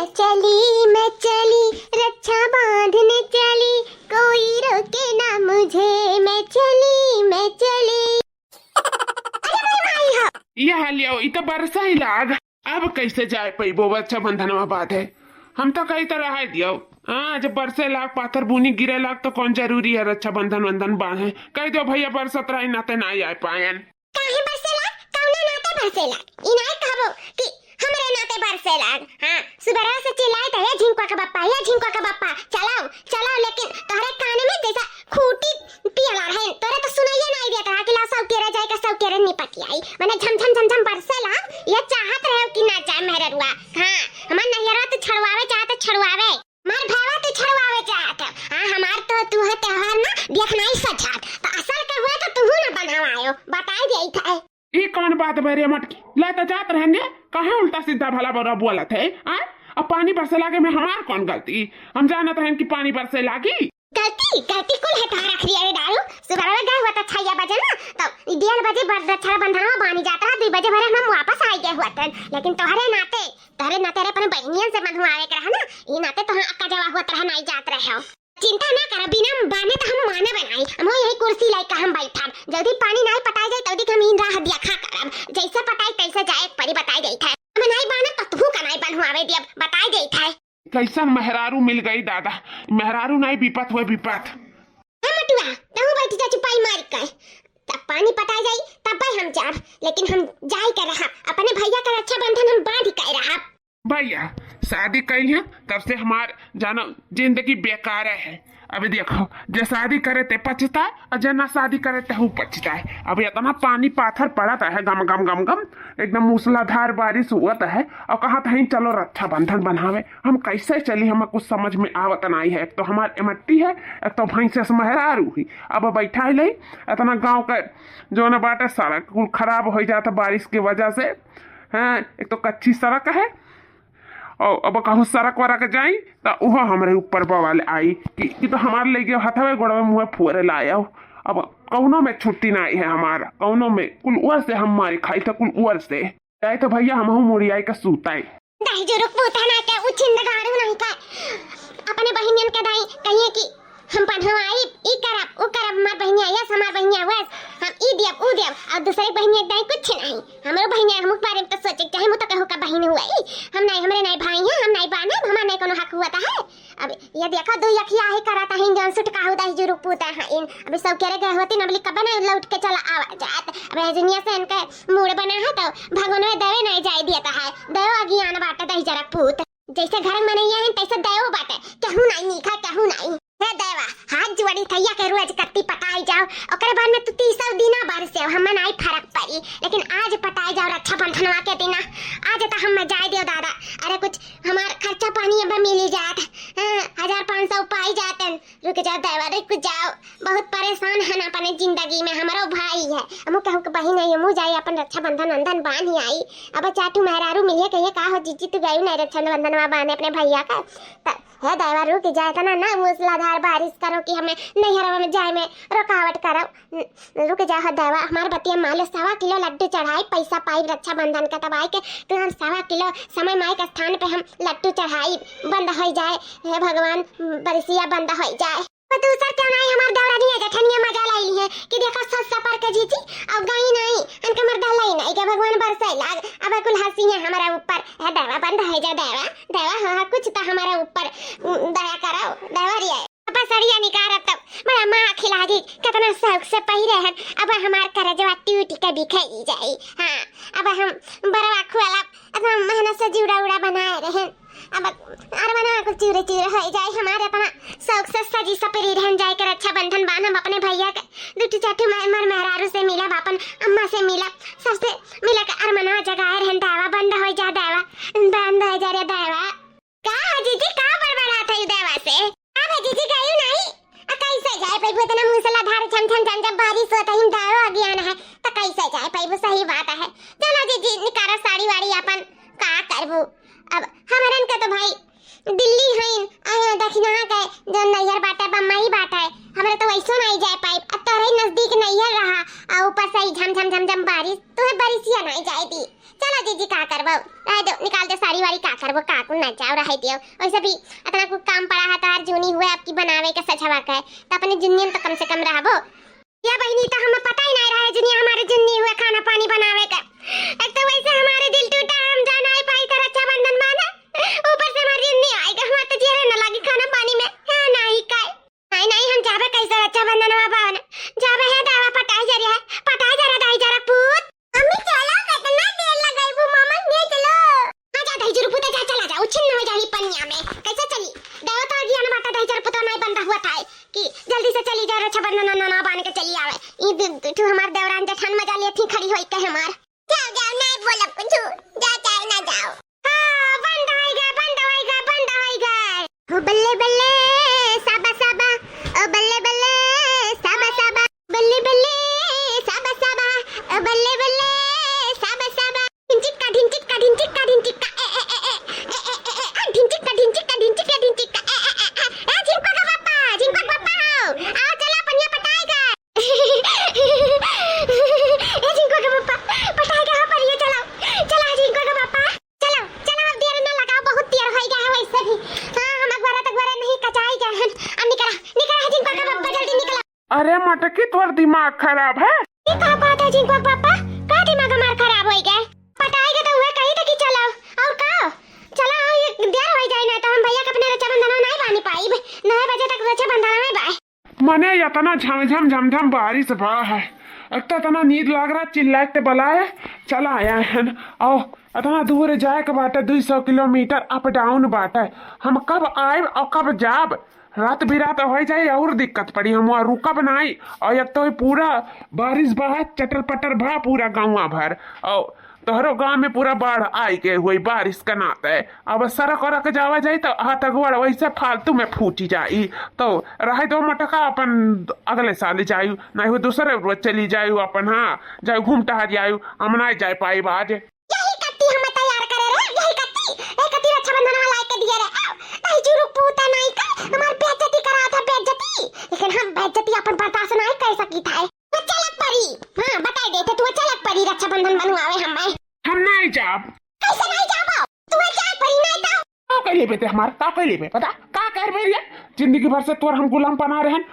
मैं चली रक्षा बांधने चली, कोई रोके ना मुझे, मैं चली ये हालियो इत बरसा ही लाग। अब कैसे जाए पैबो बच्चा बंधनवा बात है। हम तो कई तरह है दियो। हाँ जब बरसे लाग पाथर बुनी गिरे लाग तो कौन जरूरी है रक्षा बंधन बंधन बांधे। कह दो भैया बरसत रही नाते ना आ पायन। काहे बरसे लाग? कौना नाते बरसे लाग? इनाय कहबो कि हमरे नाते बरसे लाग। हां सुबह से चिल्लाए तो ये झिंकवा का बप्पा, ये झिंकवा का बप्पा, चलाओ चलाओ, लेकिन तोहरे कान में जैसा खूटी पियला है, तोरे तो सुनाइए नहीं देता कि ला सब केरे जाए का सब केरे निपटी आई। माने झम झम झम झम बरसे लाग। ये चाहत रहे कि ना जाए मेरे रुआ। हां हमन नैहरा तो छड़वावे चाहत छड़वावे, मार भावा तो छड़वावे चाहत। हां हमार तो तू है त्योहार ना देख नहीं सजात, तो असल के हुआ तो तू ना बनवायो, बताई देई था। ये कौन बात बेरे मटकी ला तो जात रहने कहां उल्टा सीधा भला बरा बोला थे। अब पानी बरसे लागे में हमार कौन गलती। हम जानत रहन कि पानी बरसे लागी। गलती कुल है तारा खरिया डालू। सुबह में गए हुआ तो 6 बजे ना, तो 1:30 बजे बरछड़ा बंधनवा बानी जाता है, 2 बजे भरे हम वापस आ गए हुआ था। लेकिन तोहरे नाते रे अपन बहनियन से बंधवावे के रहा ना, ये नाते तो अक्का जवा हुआ तरह नहीं जात रहे हो। चिंता ना कर, बिना बाने तो हम माना बनाई, हम यही कुर्सी लाई का हम बैठा। जल्दी पानी नहीं पटाई जाए तौदी हम इन राह दिया खा करब, जैसे पटाई तैसे जाए परी बताई देई था। हम नहीं बाना तो तू का नहीं बनवावे दिया, बताई देई था। कैसा मेहरारू मिल गई दादा, मेहरारू नहीं विपत हुए विपत। हम मटुआ तहु बैठ जा चुपाई मार कर, तब पानी पटाई जाई तब हम जाब, लेकिन हम जाई कर रहा अपने भैया का रक्षा बंधन हम बांध कर रहा। भैया शादी कई है तब से हमार जानो जिंदगी बेकार है। अभी देखो जो शादी करे ते पछता है और जो ना शादी करे ते हूँ पछता है। अभी इतना पानी पाथर पड़ता है, गम गम गम गम एकदम मूसलाधार बारिश हुआ है और कहा था चलो रक्षा बंधन बनावे। हम कैसे चली, हमें कुछ समझ में आवत नहीं है। एक तो हमारे मट्टी है, एक तो भैंस से मेहरारू हुई। अब बैठा ही नहीं इतना गाँव का जो न बाटे सड़क खराब हो जाता बारिश की वजह से। हाँ एक तो कच्ची सड़क है और अब कहूँ सड़क वरक जाई तो वह हमारे ऊपर बवाल आई कि तो हमारे ले गए हथवे गोड़वे मुँह फुरे लाया। अब कौनों में छुट्टी नहीं है हमारा, कौनों में कुल उर से हम मारे खाई तो कुल उर से जाए तो भैया हम मुड़ियाई का सूता है। दाई जो रुक पोता ना क्या उचिंद गाड़ू नहीं का अपने बहनियन के दाई कहिए कि हम बनवाई ई करब ओ करब, हमार बहनिया यस हमार बहनिया वस, हम ई दियब ऊ दियब, और दूसरे बहनिया दाई कुछ नहीं। हमरो बहनिया हम बारे में तो सोचे चाहे मु तो कहू का बहन हुआ हम नहीं, हमरे नहीं भाई हैं, हम नहीं बाने, हमार नहीं कोनो हक हुआ है। अब ये देखो दो यखिया है कराता है जन सुट काहू दाई जो रुक पोता है इन। अभी सब करे गए होती न बली कब ना लौट के चला आवा जात। अब दुनिया से इनका मूड बना है तो भगवान में देवे नहीं जाए दिया है, देव अज्ञान बाटे दही जरा पूत जैसे घर में नहीं है तैसे देव बाटे कहू नहीं नीखा कहू नहीं। हे देवा हाथ जोड़ी थैया के रोज कत्ती पटाई जाओ, ओकरे बाद में तू 30 दिना बार से हम नहीं फर्क पड़ी, लेकिन आज पटाई जाओ रक्षा बंधनवा के दिन। आज तो हम जाए दियो दादा, अरे कुछ हमार खर्चा पानी अब मिल जात 1500 पाई जाते। रुक जाओ देवा रुक जाओ, बहुत परेशान है ना अपने जिंदगी में। हमारो भाई है हम कहू के बहन है, हम जाए अपन रक्षा बंधन बंधन बांध ही आई। अब चाटू मेहरारू मिलिए कहिए का हो जीजी तू गई नहीं रक्षा बंधनवा बांधे अपने भैया का। हे देवा रुक जाए तना ना मूसलाधार बारिश करो कि हमें नैहरवा में जाए में रुकावट करो। रुक जा देवा हमारे बतिया माले 1.25 किलो लड्डू चढ़ाई, पैसा पाई रक्षा बंधन का तबाई के तो हम 1.25 किलो समय माई के स्थान पे हम लड्डू चढ़ाई बंद हो जाए। हे भगवान बरसिया बंद हो जाए। दूसरा क्यों नहीं हमारे देवरा नहीं है जठनिया मजा लाई ली है कि देखो सस्ता पर के जीती अब गई नहीं इनके मर्दा लाई नहीं के भगवान बरसाई लाग। अब कुल हंसी है हमारे ऊपर। है देवा बंद है जा देवा देवा हाँ कुछ तो हमारे ऊपर दया करो देवा रिया सड़िया निकाल तब बड़ा माँ खिलागी कितना शौक से पहिरे हैं। अब हमार करजवा ट्यूटी के बिखरी जाई। हाँ अब हम बरवा खुआला अब मेहनत से जुड़ा उड़ा बनाए रहे, अब अरबना कुछ चूरे चूरे हो जाए। हमारे अपना शौक से सजी सपरी रहन जाए कर रक्षा बंधन बांध हम अपने भैया के दुटी चाटू मर मेहरारू से मिला, अपन अम्मा से मिला, सबसे मिला के अरमना जगाए रहन देवा बंद हो जा देवा बंद हो जा रे देवा। का जीजी का बड़बड़ा था देवा से अबे जीजी गई नहीं कैसे जाए पैबो तना मूसलाधार छम छम छम जब बारिश होता ही दारो अज्ञान है तो कैसे जाए पैबो। सही बात है चलो जीजी निकारा साड़ी वाड़ी अपन का करबू। अब हमरन का तो भाई दिल्ली है आया दक्षिणा के जो नैहर बाटा बम्बई बाटा है, हमरे तो वैसो नहीं जाए पाई। अब तोरे नजदीक नैहर रहा और ऊपर से झम झम झम झम बारिश तो है बारिशिया नहीं जाए दी। चलो जीजी का करबो रह दो निकाल दो साड़ी वाड़ी का करबो का को ना जाओ। जाओ रह दियो। वैसे भी इतना कुछ काम पड़ा है तार जूनी हुए आपकी बनावे के सचवा के तो अपने जुनियन तो कम से कम रहबो। या बहनी तो हमें पता ही नहीं रहा है जुनिया हमारे जुन्नी हुए खाना पानी बनावे का। एक तो वैसे हमारे दिल टूटा हम जा नहीं पाई तो रक्षाबंधन माने ऊपर से हमारी जुन्नी आएगा हमारे तो चेहरे न लगी खाना पानी में है नहीं काय नहीं हम जावे कैसे रक्षाबंधन में बावन जावे है दावा पटाई जरा दाई जरा पूत मम्मी चलो कितना देर लगाई वो मामा ने चलो आ जा दाई जरा पूत जा चला जा उछिन हो जाही पनिया में कैसे चली दावा तो गया ना बाटा दाई जरा पूत नहीं बनता हुआ था कि जल्दी से चली जा रक्षाबंधन ना बांध के चली आवे ई तू हमार देवरान जेठान मजा लिए थी खड़ी होई के हमार जाओ जाओ नहीं बोला कुछ जा चाहे ना जाओ हां बंद होएगा ओ बल्ले बल्ले साबा साबा ओ बल्ले बल्ले साबा साबा बल्ले बल्ले साबा साबा ओ बल्ले बल्ले साबा साबा ढिंचिक्का ढिंचिक्का ढिंचिक्का ढिंचिक्का ढिंचिक्का ढिंचिक्का ढिंचिक्का ढिंचिक्का झिंको का पापा आओ चला पनिया पटाएगा ए झिंको का पापा पटाएगा हो पर ये चला झिंको का पापा चलो अब देर न लगाओ बहुत देर हो गया है वैसे भी हां हम अगवारा तक वरा नहीं कचाई गए हैं अब निकला झिंको का पापा जल्दी निकला। अरे मटकी तोर दिमाग खराब है ये का बात है झिंको का पापा का दिमाग हमारा खराब हो गया पटाएगा तो हुए कहीं तक ही चलो और का चलो ये देर हो जाए ना तो हम भैया के अपने रक्षाबंधन नहीं बांध पाई 9 बजे तक रक्षाबंधन में बाय मने इतना झमझम बारिश बा है एक तो इतना नींद लग रहा चिल्ला के बुलाए चला आया है और इतना दूर जाए के बाटे 200 किलोमीटर अप डाउन बाटे हम कब आए और कब जाब रात बिरात हो जाए और दिक्कत पड़ी हम वहाँ रुकब नहीं और एक तो पूरा बारिश बा चटर पटर भा पूरा गाँव भर और तोहरो गांव में पूरा बाढ़ आई के हुई बारिश का नाते अब सड़क वड़क जावा जाए तो हाथ अगवाड़ वैसे फालतू में फूटी जाई तो रहे दो मटका अपन अगले साल जायु नहीं हो दूसरे रोज चली जायु अपन हाँ जाए घूम टहर जायु हम नहीं जाए पाई बाज यही कत्ती हम तैयार करे रे यही कत्ती रक्षाबंधन में लाके दिए रे नहीं जुरुक पूता नहीं का हमार बेइज्जती करा था बेइज्जती लेकिन हम बेइज्जती अपन बर्दाश्त नहीं कर सकी था चलक परी हां बता देते तू चलक परी रक्षाबंधन बनवावे हम नहीं जाब कैसे नहीं जाबो तू चलक परी नहीं जाओ का कहले बेटे हमार का कहले बे पता का कर बेरिया जिंदगी भर से तोर हम गुलाम बना रहन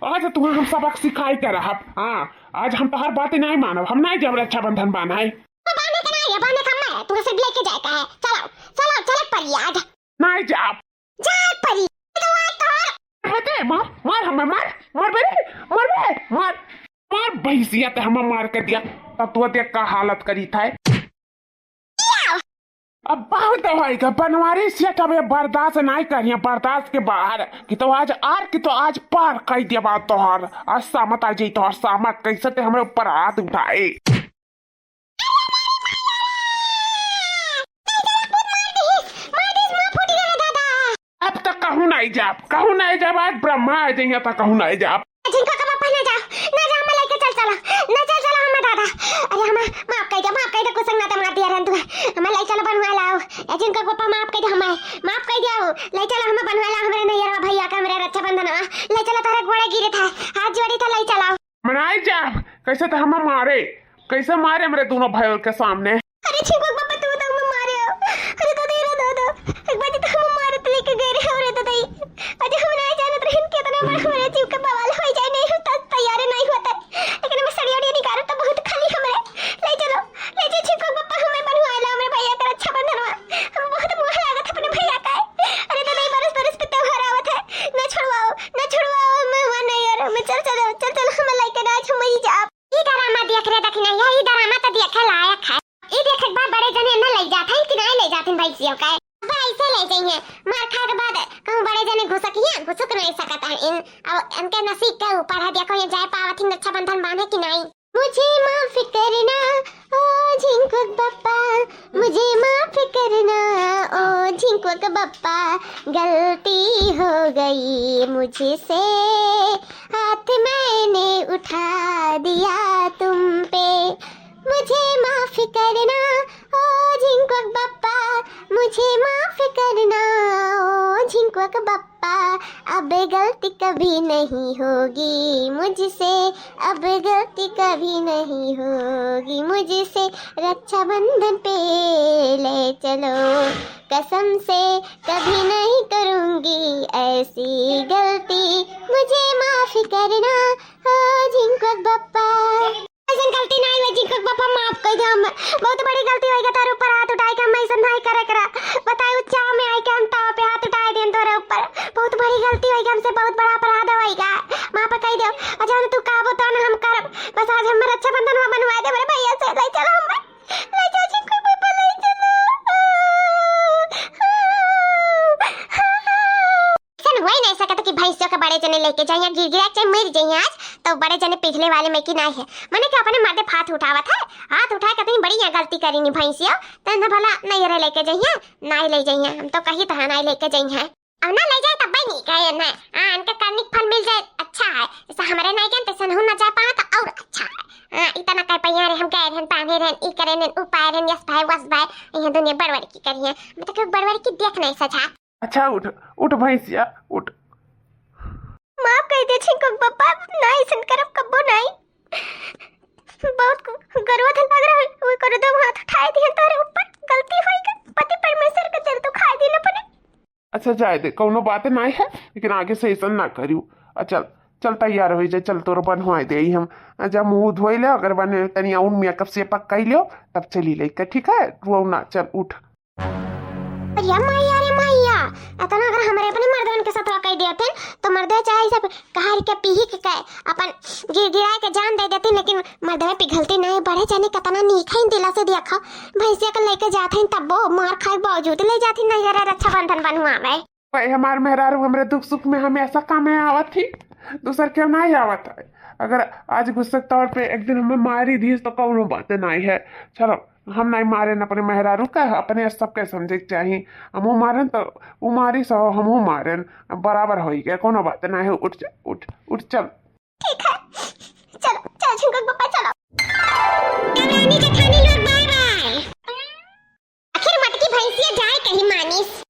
आज तुम्हें हम सबक सिखाई के रहब हां आज हम तोहर बात नहीं मानब हम नहीं जब रक्षाबंधन बांधे बांधे का नहीं बांधे का मैं तू से लेके जाता है चलो चलक परी आज नहीं जाब जा परी तो तोर बेटे मार हमें मार बेटे मार भैंसिया ते हमें मार के दिया तब तू देख का हालत करी था अब बहुत होएगा बनवारी से तब ये बर्दाश्त नहीं करिए बर्दाश्त के बाहर कि तो आज आज पार कह दिया बात तोहर आज सामत आ जाई तोहर सामत कैसे ते हमारे ऊपर हाथ उठाए अब तक कहूँ नहीं जाब आज ब्रह्मा आ जाइए तो कहूँ नहीं जाब जिनका का पापा ना जा हम लेके चल हम दादा अरे हम माफ कर दे कुछ संग ना मार दिया रन तू हम ले चलो बनवा लाओ या जिनका पापा माफ कर दिया ले चलो हम बनवा ला हमरे नहीं यार भैया का मेरा रक्षाबंधन ले चलो तारे घोड़े गिरे था हाथ जोड़ी था ले चलो मनाई जा कैसे तो हम मारे कैसे मारे मेरे दोनों भाइयों के सामने अरे ठीक पापा तू तो हम मारे अरे तो तेरा दादा एक बार तो हम मारे तो लेके गए रे और तो दई आज हम नहीं जानत रहन कितना बड़ा हमारे जीव का बवाल हो जाए नहीं होता तैयार नहीं होता लेकिन मैं सड़ियोड़ी निकाल तो बहुत खाली हमरे ले चलो ठीक पापा हमें बनवा ला हमारे भैया का रक्षाबंधन हम बहुत मोह लागत अपने भैया का अरे तो नहीं बरस पे त्योहार आवत है न छुड़वाओ मैं हुआ नहीं यार मैं चल हम लेके आज हम ही जा ई ड्रामा देख रहे तक नहीं यही ड्रामा तो देखे लायक है ई देख एक बार बड़े जने न ले जाते कि नहीं ले जाते भाई सियो का ऐसे ले जाइए मार खा के बाद कहूं बड़े जने घुसक नहीं सकता है इनके नसीब के ऊपर है देखो ये जाए पावती रक्षाबंधन बांधे कि नहीं मुझे माफ करना ओ झिंकुक बप्पा मुझे माफ करना ओ झिंकुक बप्पा गलती हो गई मुझसे हाथ मैंने उठा दिया तुम पे मुझे माफ करना ओ झिंकुक बप्पा मुझे माफ करना ओ झिंकुक झिंकुक बप्पा अब गलती कभी नहीं होगी मुझसे, अब गलती कभी नहीं होगी मुझसे, रक्षाबंधन पे ले चलो कसम से कभी नहीं करूंगी ऐसी गलती, मुझे माफ करना हो झिंकुक बप्पा। ऐसा गलती नहीं हुई झिंकुक बप्पा, माफ कर दो, हम बहुत बड़ी गलती होई तारे ऊपर हाथ उठाए के हम ऐसा नहीं करे करा, बताओ चाव में आई के हम ताव पे हाथ उठाए देन तोरे ऊपर, बहुत बड़ी गलती होई हमसे, बहुत बड़ा अपराध होईगा, माफ कर दो। अच्छा तू काबू तो ना हम करब, बस आज हम रक्षाबंधन में बनवा दे मेरे भैया से, ले चलो हम, ले जाओ झिंकुक बप्पा ले चलो। वही नहीं सकता कि भैंसियों के बड़े जने लेके जाए या गिर गिरा चाहे मर जाए आज, तो बड़े जने पिछले वाले में की नहीं है, मैंने क्या अपने मर्दे हाथ उठावत है, हाथ उठा के कहीं बड़ी गलती करी नहीं भैंसियों, तो भला नहीं रे लेके जाइए, नहीं ले जाइए, हम तो कहीं तरह नहीं लेके जाइए, अब ना ले जाए तब भी नहीं कहे ना, इनका करने फल मिल जाए अच्छा है, जैसे हमारे नहीं जानते सन हो ना जा पाए तो और अच्छा है, इतना कह पाइया रे हम गए रहन पाने रहन ई करे रहन उपाय रहन यस भाई वस भाई ये दुनिया बड़बड़ की करिए, मतलब बड़बड़ की देख नहीं सचा। अच्छा उठ उठ भैंसिया उठ। माफ कर दे झिंकुक बप्पा, नहीं सुन करब कब्बो नहीं, बहुत गर्व लग रहा है, वो कर दो हाथ उठाए दिए तारे ऊपर, गलती होई गई, पति परमेश्वर का दिल तो खा दिए पने। अच्छा जाए दे कोनो बात नहीं है, लेकिन आगे से ऐसा ना करियो। चल चल तैयार हो जाए, चल तोर बनवाई दे हम, जब मुंह धोई ले अगर बने तनी उन मेकअप से पक्का लियो तब चली लेकर, ठीक है रो ना, चल उठ। अरे मैया रे मैया, अतना अगर हमारे अपने मर्दन के साथ कह देते तो मर्दे चाहे सब कहार के पीही के अपन गिरा के जान दे देते, लेकिन मर्दे पिघलती नहीं, बड़े जाने कतना नहीं खाई दिला से देखा भैंसिया के लेके जाते तब वो मार खाए बावजूद ले जाती नहीं रे रक्षाबंधन बनवावे। भाई हमार मेहरारू हमरे दुख सुख में हमेशा काम में आवत थी, दूसर क्यों नहीं आवत है, अगर आज गुस्से तौर पे एक दिन हमें मारी दी तो कौनो बात नहीं है, चलो हम नहीं मारे न अपने मेहरारू का, अपने सबके समझे चाहिए, हमू मारन तो वो मारी सो हमू मारन, बराबर हो गया, कोनो बात नहीं है, उठ उठ उठ चल। ठीक है चलो चल झिंकुक बप्पा चलो, देवरानी जेठानी लोग बाय बाय। आखिर मटकी भैंसिया जाए कहीं मानिस।